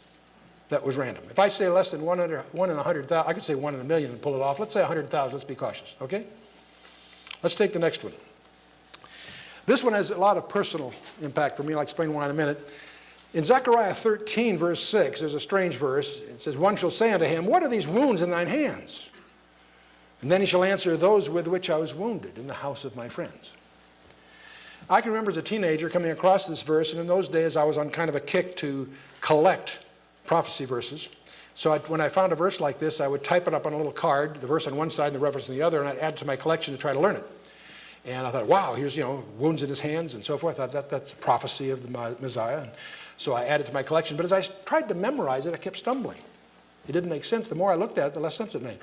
Speaker 1: That was random. If I say less than 1 in 100,000, I could say 1 in a million and pull it off. Let's say 100,000. Let's be cautious, okay? Let's take the next one. This one has a lot of personal impact for me. I'll explain why in a minute. In Zechariah 13, verse 6, there's a strange verse. It says, one shall say unto him, what are these wounds in thine hands? And then he shall answer, those with which I was wounded in the house of my friends. I can remember as a teenager coming across this verse, and in those days I was on kind of a kick to collect prophecy verses. So when I found a verse like this, I would type it up on a little card, the verse on one side and the reference on the other, and I'd add it to my collection to try to learn it. And I thought, wow, here's, wounds in his hands and so forth. I thought that's a prophecy of the Messiah. And so I added it to my collection. But as I tried to memorize it, I kept stumbling. It didn't make sense. The more I looked at it, the less sense it made.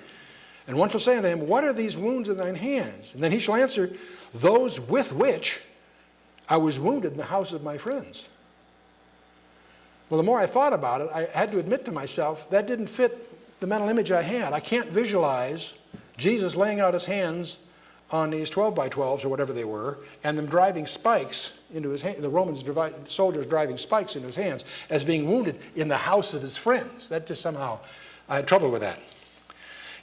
Speaker 1: And one shall say unto him, what are these wounds in thine hands? And then he shall answer, those with which I was wounded in the house of my friends. Well, the more I thought about it, I had to admit to myself, that didn't fit the mental image I had. I can't visualize Jesus laying out his hands on these 12 by 12s or whatever they were, and them driving spikes into his hand, the Roman soldiers driving spikes into his hands as being wounded in the house of his friends. That just somehow, I had trouble with that.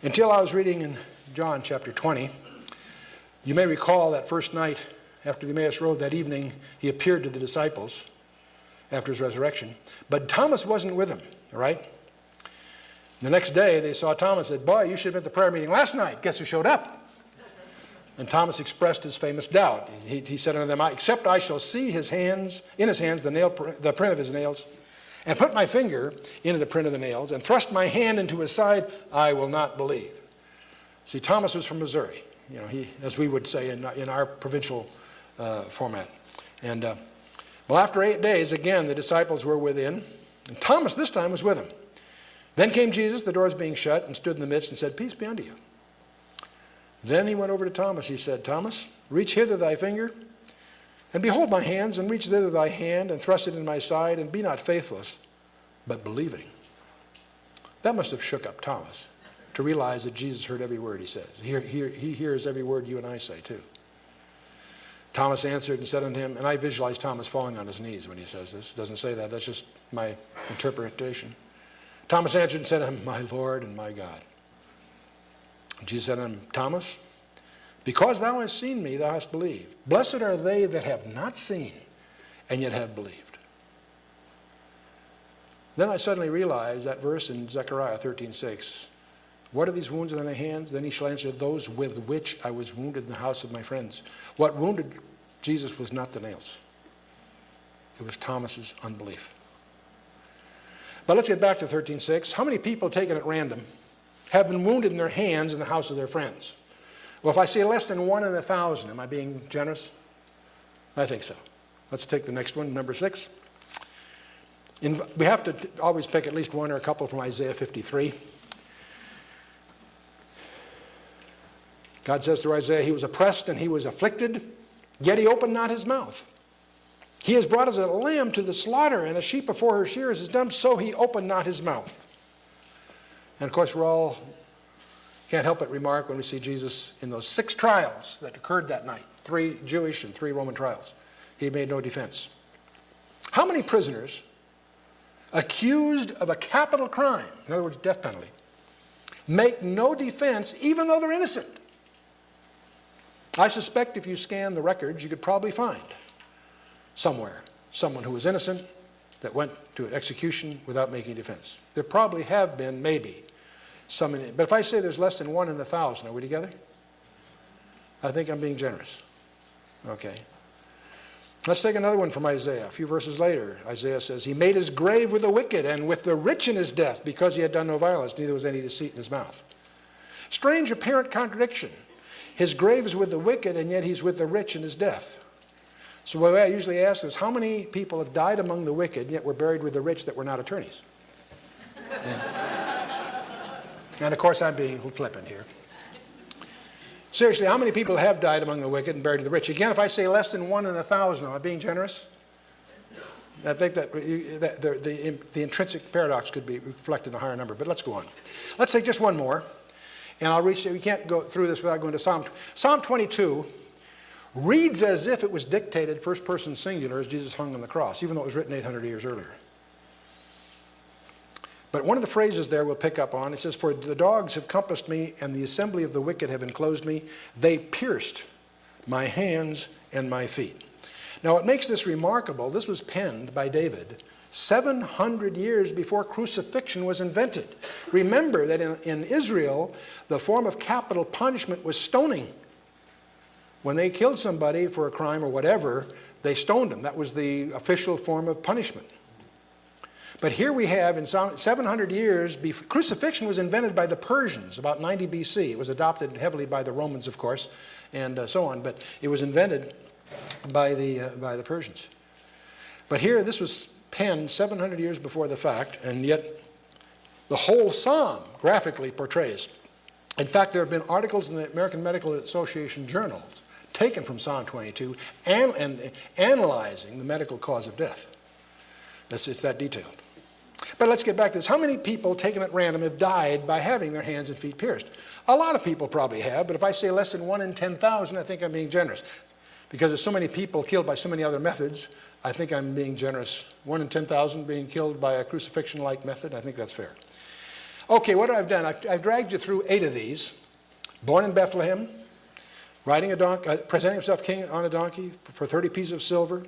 Speaker 1: Until I was reading in John chapter 20. You may recall that first night after the Emmaus Road that evening, he appeared to the disciples after his resurrection. But Thomas wasn't with him, all right? The next day, they saw Thomas and said, boy, you should have been at the prayer meeting last night. Guess who showed up? And Thomas expressed his famous doubt. He said unto them, except I shall see in his hands the print of his nails, and put my finger into the print of the nails, and thrust my hand into his side, I will not believe. See, Thomas was from Missouri, as we would say in our provincial format. And well, after 8 days, again, the disciples were within, and Thomas this time was with them. Then came Jesus, the doors being shut, and stood in the midst and said, peace be unto you. Then he went over to Thomas. He said, Thomas, reach hither thy finger, and behold my hands, and reach thither thy hand, and thrust it in my side, and be not faithless, but believing. That must have shook up Thomas to realize that Jesus heard every word he says. He hears every word you and I say too. Thomas answered and said unto him, and I visualize Thomas falling on his knees when he says this. It doesn't say that. That's just my interpretation. Thomas answered and said unto him, my Lord and my God. Jesus said unto him, Thomas, because thou hast seen me, thou hast believed. Blessed are they that have not seen, and yet have believed. Then I suddenly realized that verse in Zechariah 13:6. What are these wounds in thy hands? Then he shall answer, those with which I was wounded in the house of my friends. What wounded Jesus was not the nails. It was Thomas's unbelief. But let's get back to 13:6. How many people taken at random have been wounded in their hands in the house of their friends? Well, if I say less than 1 in 1,000, am I being generous? I think so. Let's take the next one, number 6. We have to always pick at least one or a couple from Isaiah 53. God says through Isaiah, he was oppressed and he was afflicted, yet he opened not his mouth. He is brought as a lamb to the slaughter, and a sheep before her shearers is dumb, so he opened not his mouth. And of course, can't help but remark when we see Jesus in those 6 trials that occurred that night, 3 Jewish and 3 Roman trials. He made no defense. How many prisoners accused of a capital crime, in other words, death penalty, make no defense even though they're innocent? I suspect if you scan the records, you could probably find somewhere someone who was innocent that went to an execution without making defense. There probably have been, maybe, some. But if I say there's less than 1 in 1,000, are we together? I think I'm being generous. Okay. Let's take another one from Isaiah. A few verses later, Isaiah says, he made his grave with the wicked and with the rich in his death, because he had done no violence, neither was any deceit in his mouth. Strange apparent contradiction. His grave is with the wicked, and yet he's with the rich in his death. So the way I usually ask is, how many people have died among the wicked, and yet were buried with the rich that were not attorneys? And of course, I'm being flippant here. Seriously, how many people have died among the wicked and buried with the rich? Again, if I say less than 1 in 1,000, am I being generous? I think that the intrinsic paradox could be reflected in a higher number, but let's go on. Let's take just one more, and I'll reach. We can't go through this without going to Psalm 22. Reads as if it was dictated first person singular as Jesus hung on the cross, even though it was written 800 years earlier. But one of the phrases there we'll pick up on, it says, for the dogs have compassed me, and the assembly of the wicked have enclosed me. They pierced my hands and my feet. Now what makes this remarkable, this was penned by David 700 years before crucifixion was invented. Remember that in Israel, the form of capital punishment was stoning. When they killed somebody for a crime or whatever, they stoned them. That was the official form of punishment. But here we have, in 700 years, crucifixion was invented by the Persians, about 90 BC. It was adopted heavily by the Romans, of course, and so on. But it was invented by the Persians. But here, this was penned 700 years before the fact, and yet the whole psalm graphically portrays. In fact, there have been articles in the American Medical Association journals taken from Psalm 22 and analyzing the medical cause of death. It's that detailed. But let's get back to this. How many people taken at random have died by having their hands and feet pierced? A lot of people probably have, but if I say less than 1 in 10,000, I think I'm being generous. Because there's so many people killed by so many other methods, I think I'm being generous. 1 in 10,000 being killed by a crucifixion-like method, I think that's fair. Okay, what I've done, I've dragged you through 8 of these. Born in Bethlehem, riding a donkey, presenting himself king on a donkey for 30 pieces of silver.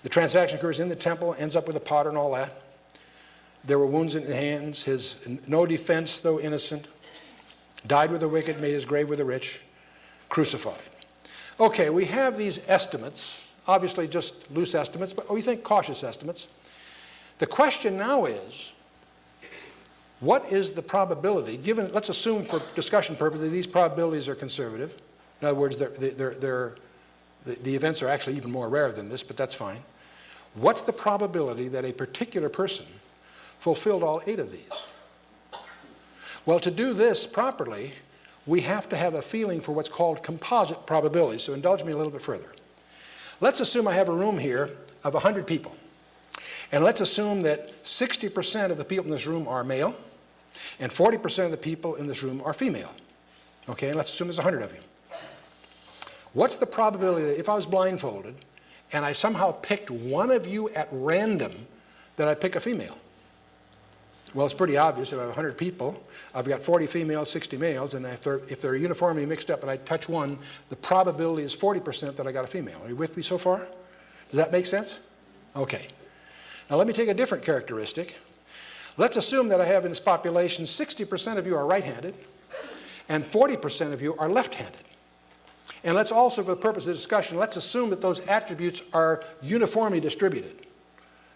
Speaker 1: The transaction occurs in the temple, ends up with a potter and all that. There were wounds in his hands, his no defense, though innocent. Died with the wicked, made his grave with the rich, crucified. Okay, we have these estimates, obviously just loose estimates, but we think cautious estimates. The question now is, what is the probability, given, let's assume for discussion purposes, these probabilities are conservative. In other words, the events are actually even more rare than this, but that's fine. What's the probability that a particular person fulfilled all 8 of these? Well, to do this properly, we have to have a feeling for what's called composite probabilities. So indulge me a little bit further. Let's assume I have a room here of 100 people. And let's assume that 60% of the people in this room are male, and 40% of the people in this room are female. Okay, and let's assume there's 100 of you. What's the probability that if I was blindfolded and I somehow picked one of you at random, that I pick a female? Well, it's pretty obvious. If I have 100 people, I've got 40 females, 60 males, and if they're uniformly mixed up and I touch one, the probability is 40% that I got a female. Are you with me so far? Does that make sense? Okay. Now let me take a different characteristic. Let's assume that I have in this population 60% of you are right-handed and 40% of you are left-handed. And let's also, for the purpose of the discussion, let's assume that those attributes are uniformly distributed.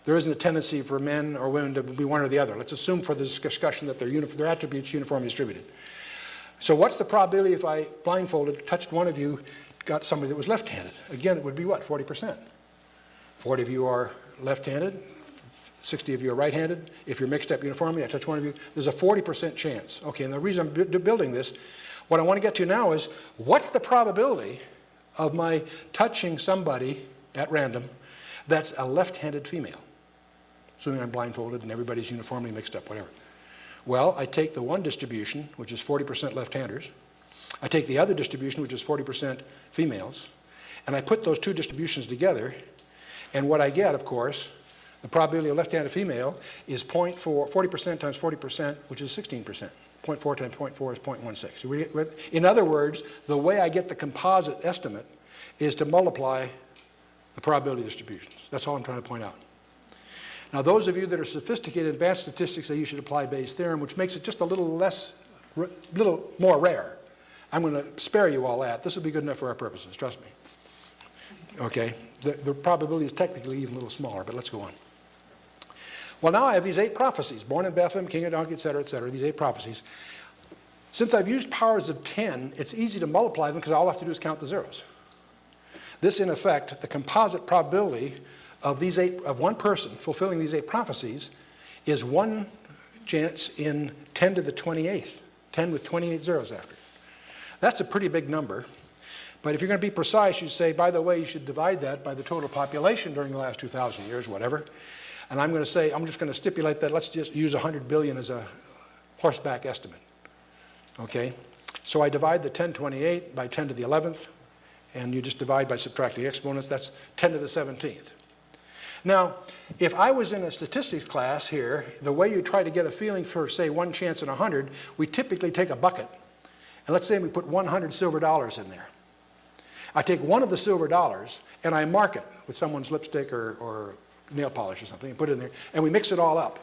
Speaker 1: There isn't a tendency for men or women to be one or the other. Let's assume for this discussion that their attributes uniformly distributed. So what's the probability if I blindfolded, touched one of you, got somebody that was left-handed? Again, it would be what, 40%? 40 of you are left-handed, 60 of you are right-handed. If you're mixed up uniformly, I touch one of you, there's a 40% chance. Okay, and the reason I'm building this, what I want to get to now is, what's the probability of my touching somebody at random that's a left-handed female? Assuming I'm blindfolded and everybody's uniformly mixed up, whatever. Well, I take the one distribution, which is 40% left-handers. I take the other distribution, which is 40% females, and I put those two distributions together, and what I get, of course, the probability of left-handed female is 40% times 40%, which is 16%. 0.4 times 0.4 is 0.16. In other words, the way I get the composite estimate is to multiply the probability distributions. That's all I'm trying to point out. Now, those of you that are sophisticated in advanced statistics say you should apply Bayes' theorem, which makes it just a little more rare. I'm going to spare you all that. This will be good enough for our purposes, trust me. Okay, the probability is technically even a little smaller, but let's go on. Well, now I have these 8 prophecies, born in Bethlehem, king of donkey, etc., these 8 prophecies. Since I've used powers of 10, it's easy to multiply them because all I have to do is count the zeros. This, in effect, the composite probability of these 8, of one person fulfilling these 8 prophecies is 1 chance in 10 to the 28th, 10 with 28 zeros after it. That's a pretty big number. But if you're going to be precise, you say, by the way, you should divide that by the total population during the last 2,000 years, whatever. And I'm going to say, I'm just going to stipulate that let's just use 100 billion as a horseback estimate. Okay? So I divide the 1028 by 10 to the 11th, and you just divide by subtracting exponents. That's 10 to the 17th. Now, if I was in a statistics class here, the way you try to get a feeling for, say, 1 chance in 100, we typically take a bucket. And let's say we put 100 silver dollars in there. I take one of the silver dollars and I mark it with someone's lipstick or nail polish or something and put it in there, and we mix it all up.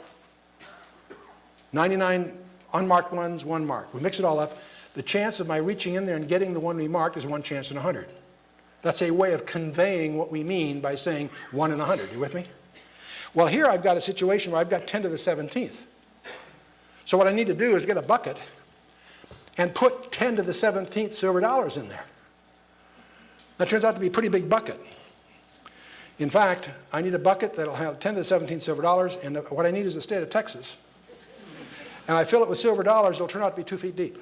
Speaker 1: 99 unmarked ones, 1 marked. We mix it all up. The chance of my reaching in there and getting the one we marked is 1 chance in 100. That's a way of conveying what we mean by saying 1 in 100. You with me? Well, here I've got a situation where I've got 10 to the 17th. So what I need to do is get a bucket and put 10 to the 17th silver dollars in there. That turns out to be a pretty big bucket. In fact, I need a bucket that'll have 10 to the 17th silver dollars, and what I need is the state of Texas. And I fill it with silver dollars, it'll turn out to be 2 feet deep.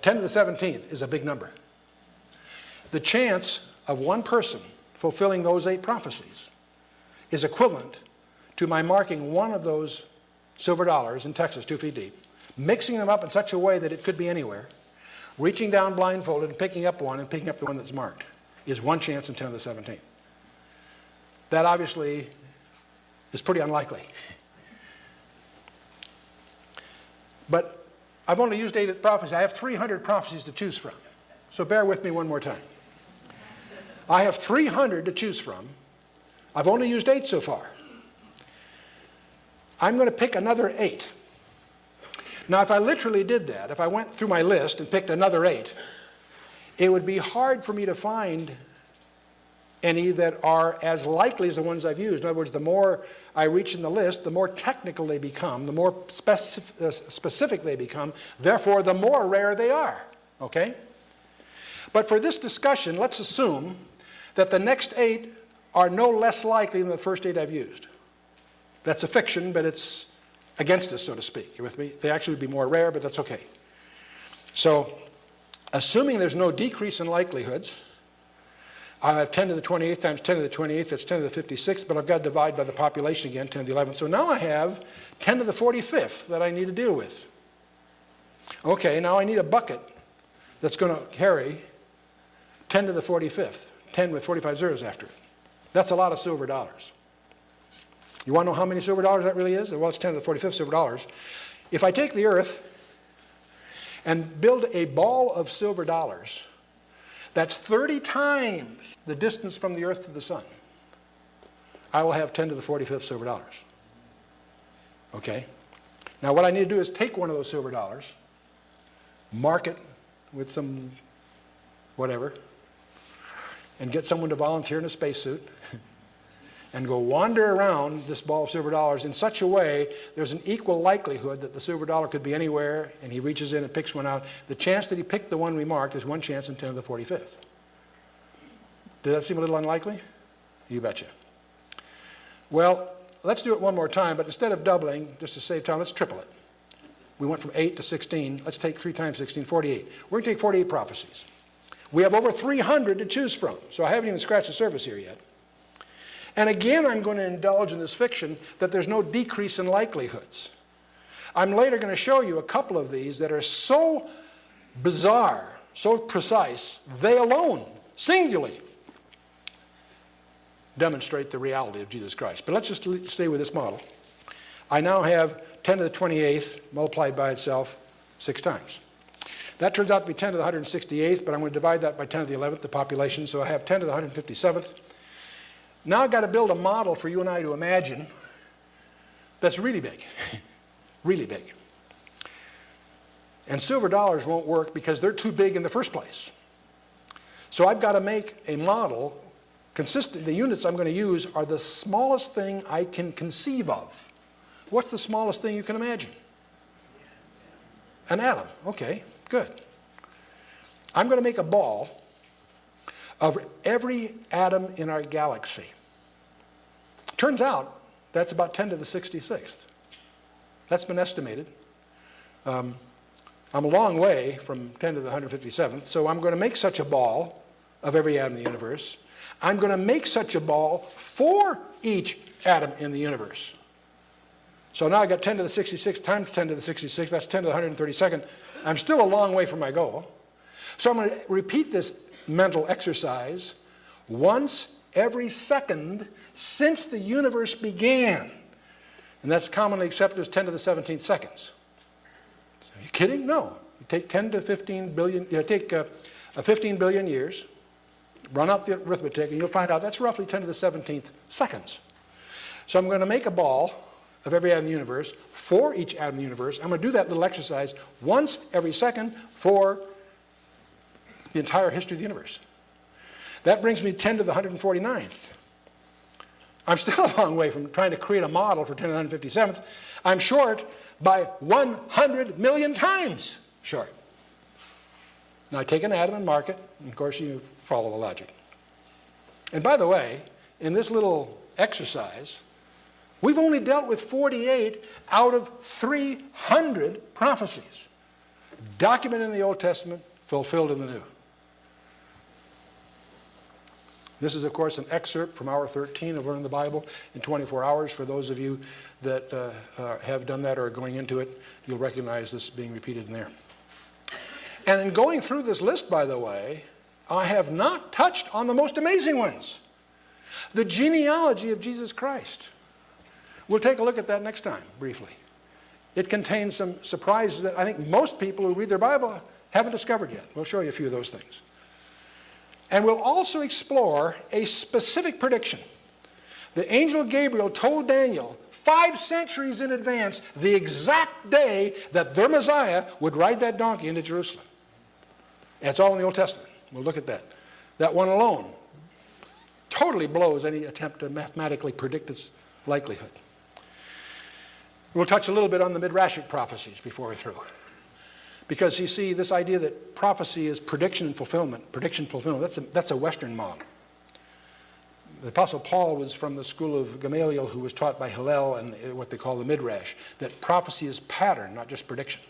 Speaker 1: 10 to the 17th is a big number. The chance of one person fulfilling those 8 prophecies is equivalent to my marking one of those silver dollars in Texas 2 feet deep, mixing them up in such a way that it could be anywhere, reaching down blindfolded and picking up one and picking up the one that's marked is 1 chance in 10 to the 17th. That obviously is pretty unlikely. But I've only used 8 prophecies. I have 300 prophecies to choose from. So bear with me one more time. I have 300 to choose from. I've only used 8 so far. I'm going to pick another 8. Now, if I literally did that, if I went through my list and picked another 8, it would be hard for me to find any that are as likely as the ones I've used. In other words, the more I reach in the list, the more technical they become, the more specific they become, therefore the more rare they are, okay? But for this discussion, let's assume that the next 8 are no less likely than the first 8 I've used. That's a fiction, but it's against us, so to speak. You with me? They actually would be more rare, but that's okay. So, assuming there's no decrease in likelihoods, I have 10 to the 28th times 10 to the 28th, that's 10 to the 56th, but I've got to divide by the population again, 10 to the 11th. So now I have 10 to the 45th that I need to deal with. Okay, now I need a bucket that's going to carry 10 to the 45th, 10 with 45 zeros after it. That's a lot of silver dollars. You want to know how many silver dollars that really is? Well, it's 10 to the 45th silver dollars. If I take the earth and build a ball of silver dollars, that's 30 times the distance from the earth to the sun, I will have 10 to the 45th silver dollars. Okay? Now what I need to do is take one of those silver dollars, mark it with some whatever, and get someone to volunteer in a spacesuit and go wander around this ball of silver dollars in such a way there's an equal likelihood that the silver dollar could be anywhere, and he reaches in and picks one out. The chance that he picked the one we marked is 1 chance in 10 to the 45th. Does that seem a little unlikely? You betcha. Well, let's do it one more time, but instead of doubling, just to save time, let's triple it. We went from 8 to 16. Let's take 3 times 16, 48. We're going to take 48 prophecies. We have over 300 to choose from, so I haven't even scratched the surface here yet. And again, I'm going to indulge in this fiction that there's no decrease in likelihoods. I'm later going to show you a couple of these that are so bizarre, so precise, they alone, singularly, demonstrate the reality of Jesus Christ. But let's just stay with this model. I now have 10 to the 28th multiplied by itself 6 times. That turns out to be 10 to the 168th, but I'm going to divide that by 10 to the 11th, the population, so I have 10 to the 157th. Now I've got to build a model for you and I to imagine that's really big, really big. And silver dollars won't work because they're too big in the first place. So I've got to make a model consistent. The units I'm going to use are the smallest thing I can conceive of. What's the smallest thing you can imagine? An atom. Okay, good. I'm going to make a ball of every atom in our galaxy. Turns out that's about 10 to the 66th. That's been estimated. I'm a long way from 10 to the 157th, so I'm going to make such a ball of every atom in the universe. I'm going to make such a ball for each atom in the universe. So now I've got 10 to the 66th times 10 to the 66th, that's 10 to the 132nd. I'm still a long way from my goal. So I'm going to repeat this mental exercise once every second since the universe began. And that's commonly accepted as 10 to the 17th seconds. So are you kidding? No. You take 10 to 15 billion, take 15 billion years, run out the arithmetic, and you'll find out that's roughly 10 to the 17th seconds. So I'm going to make a ball of every atom in the universe for each atom in the universe. I'm going to do that little exercise once every second for the entire history of the universe. That brings me 10 to the 149th. I'm still a long way from trying to create a model for 10 to the 157th. I'm short by 100 million times short. Now I take an atom and mark it, and of course you follow the logic. And by the way, in this little exercise, we've only dealt with 48 out of 300 prophecies, documented in the Old Testament, fulfilled in the New. This is, of course, an excerpt from Hour 13 of Learning the Bible in 24 hours. For those of you that have done that or are going into it, you'll recognize this being repeated in there. And in going through this list, by the way, I have not touched on the most amazing ones. The genealogy of Jesus Christ. We'll take a look at that next time, briefly. It contains some surprises that I think most people who read their Bible haven't discovered yet. We'll show you a few of those things. And we'll also explore a specific prediction. The angel Gabriel told Daniel 5 centuries in advance the exact day that their Messiah would ride that donkey into Jerusalem. And it's all in the Old Testament. We'll look at that. That one alone totally blows any attempt to mathematically predict its likelihood. We'll touch a little bit on the Midrashic prophecies before we're through. Because you see, this idea that prophecy is prediction and fulfillment, that's a Western model. The Apostle Paul was from the school of Gamaliel, who was taught by Hillel and what they call the Midrash, that prophecy is pattern, not just prediction.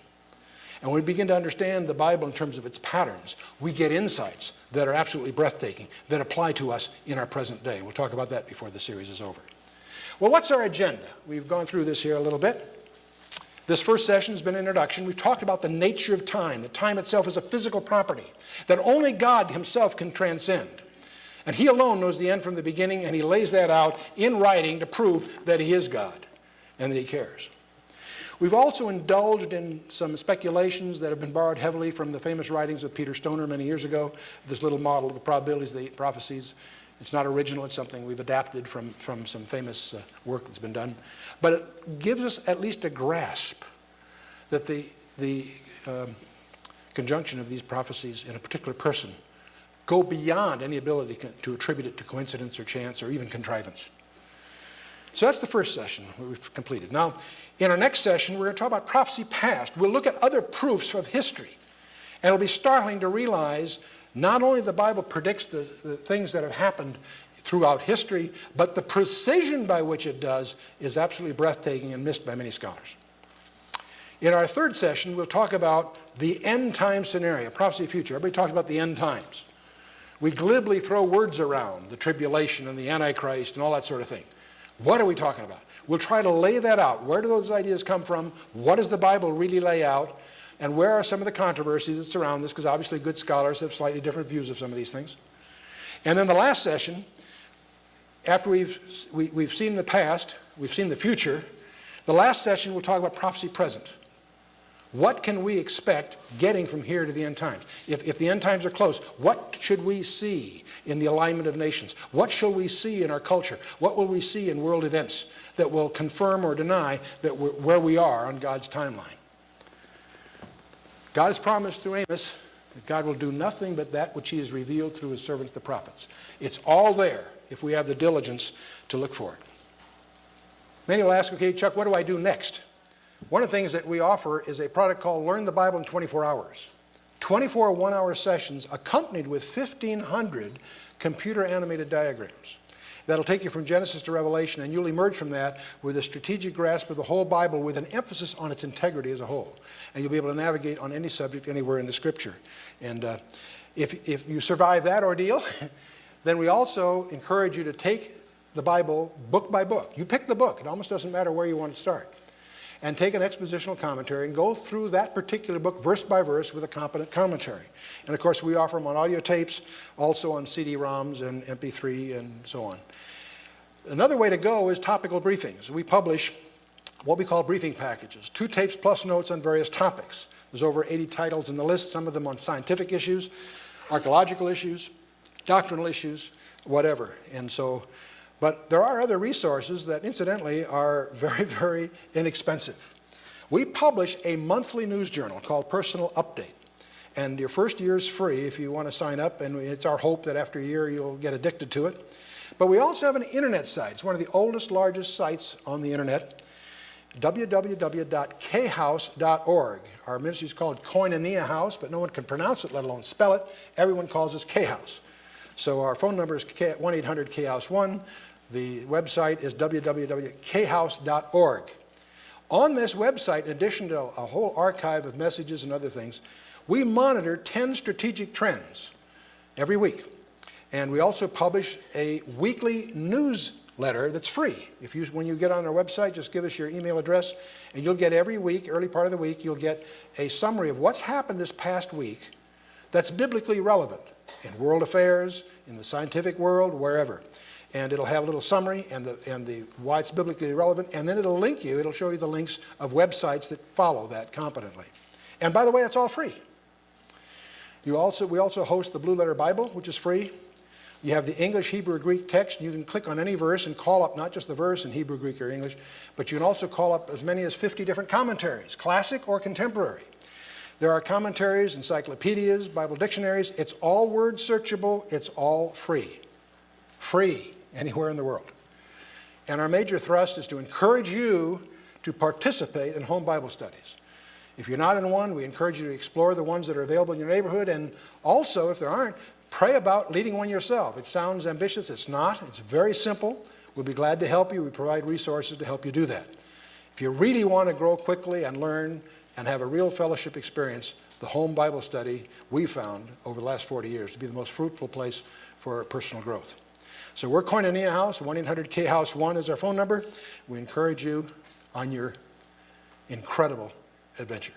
Speaker 1: And when we begin to understand the Bible in terms of its patterns, we get insights that are absolutely breathtaking, that apply to us in our present day. We'll talk about that before the series is over. Well, what's our agenda? We've gone through this here a little bit. This first session has been an introduction. We've talked about the nature of time. That time itself is a physical property that only God himself can transcend. And he alone knows the end from the beginning, and he lays that out in writing to prove that he is God and that he cares. We've also indulged in some speculations that have been borrowed heavily from the famous writings of Peter Stoner many years ago, this little model of the probabilities of the 8 prophecies. It's not original, it's something we've adapted from some famous work that's been done. But it gives us at least a grasp that the conjunction of these prophecies in a particular person go beyond any ability to attribute it to coincidence or chance or even contrivance. So that's the first session we've completed. Now, in our next session, we're going to talk about prophecy past. We'll look at other proofs of history. And it'll be startling to realize not only the Bible predicts the things that have happened throughout history, but the precision by which it does is absolutely breathtaking and missed by many scholars. In our third session, we'll talk about the end time scenario, prophecy of the future. Everybody talks about the end times. We glibly throw words around, the tribulation and the Antichrist and all that sort of thing. What are we talking about? We'll try to lay that out. Where do those ideas come from? What does the Bible really lay out? And where are some of the controversies that surround this? Because obviously good scholars have slightly different views of some of these things. And then the last session, after we've seen the past, we've seen the future, The last session we'll talk about prophecy present. What can we expect getting from here to the end times? If the end times are close, what should we see in the alignment of nations? What shall we see in our culture? What will we see in world events that will confirm or deny that we're where we are on God's timeline? God has promised through Amos that God will do nothing but that which he has revealed through his servants, the prophets. It's all there if we have the diligence to look for it. Many will ask, okay, Chuck, what do I do next? One of the things that we offer is a product called Learn the Bible in 24 Hours. 24 one-hour sessions accompanied with 1,500 computer-animated diagrams. That'll take you from Genesis to Revelation, and you'll emerge from that with a strategic grasp of the whole Bible with an emphasis on its integrity as a whole. And you'll be able to navigate on any subject anywhere in the Scripture. And if you survive that ordeal, then we also encourage you to take the Bible book by book. You pick the book. It almost doesn't matter where you want to start. And take an expositional commentary and go through that particular book verse by verse with a competent commentary. And of course we offer them on audio tapes, also on CD-ROMs and MP3 and so on. Another way to go is topical briefings. We publish what we call briefing packages, 2 tapes plus notes on various topics. There's over 80 titles in the list, some of them on scientific issues, archaeological issues, doctrinal issues, whatever. But there are other resources that, incidentally, are very, very inexpensive. We publish a monthly news journal called Personal Update. And your first year is free if you want to sign up, and it's our hope that after a year you'll get addicted to it. But we also have an internet site. It's one of the oldest, largest sites on the internet, www.khouse.org. Our ministry is called Koinonia House, but no one can pronounce it, let alone spell it. Everyone calls us K-House. So our phone number is 1-800-KHOUSE-1. The website is www.khouse.org. On this website, in addition to a whole archive of messages and other things, we monitor 10 strategic trends every week. And we also publish a weekly newsletter that's free. When you get on our website, just give us your email address, and you'll get every week, early part of the week, you'll get a summary of what's happened this past week that's biblically relevant in world affairs, in the scientific world, wherever. And it'll have a little summary and why it's biblically relevant, and then it'll show you the links of websites that follow that competently. And by the way, it's all free. We also host the Blue Letter Bible, which is free. You have the English, Hebrew, Greek text. You can click on any verse and call up not just the verse in Hebrew, Greek, or English, but you can also call up as many as 50 different commentaries, classic or contemporary. There are commentaries, encyclopedias, Bible dictionaries. It's all word searchable. It's all free. Free anywhere in the world. And our major thrust is to encourage you to participate in home Bible studies. If you're not in one, we encourage you to explore the ones that are available in your neighborhood. And also, if there aren't, pray about leading one yourself. It sounds ambitious. It's not. It's very simple. We'll be glad to help you. We provide resources to help you do that. If you really want to grow quickly and learn and have a real fellowship experience, the home Bible study we found over the last 40 years to be the most fruitful place for personal growth. So we're Koinonia House. 1-800-KHOUSE-1 is our phone number. We encourage you on your incredible adventure.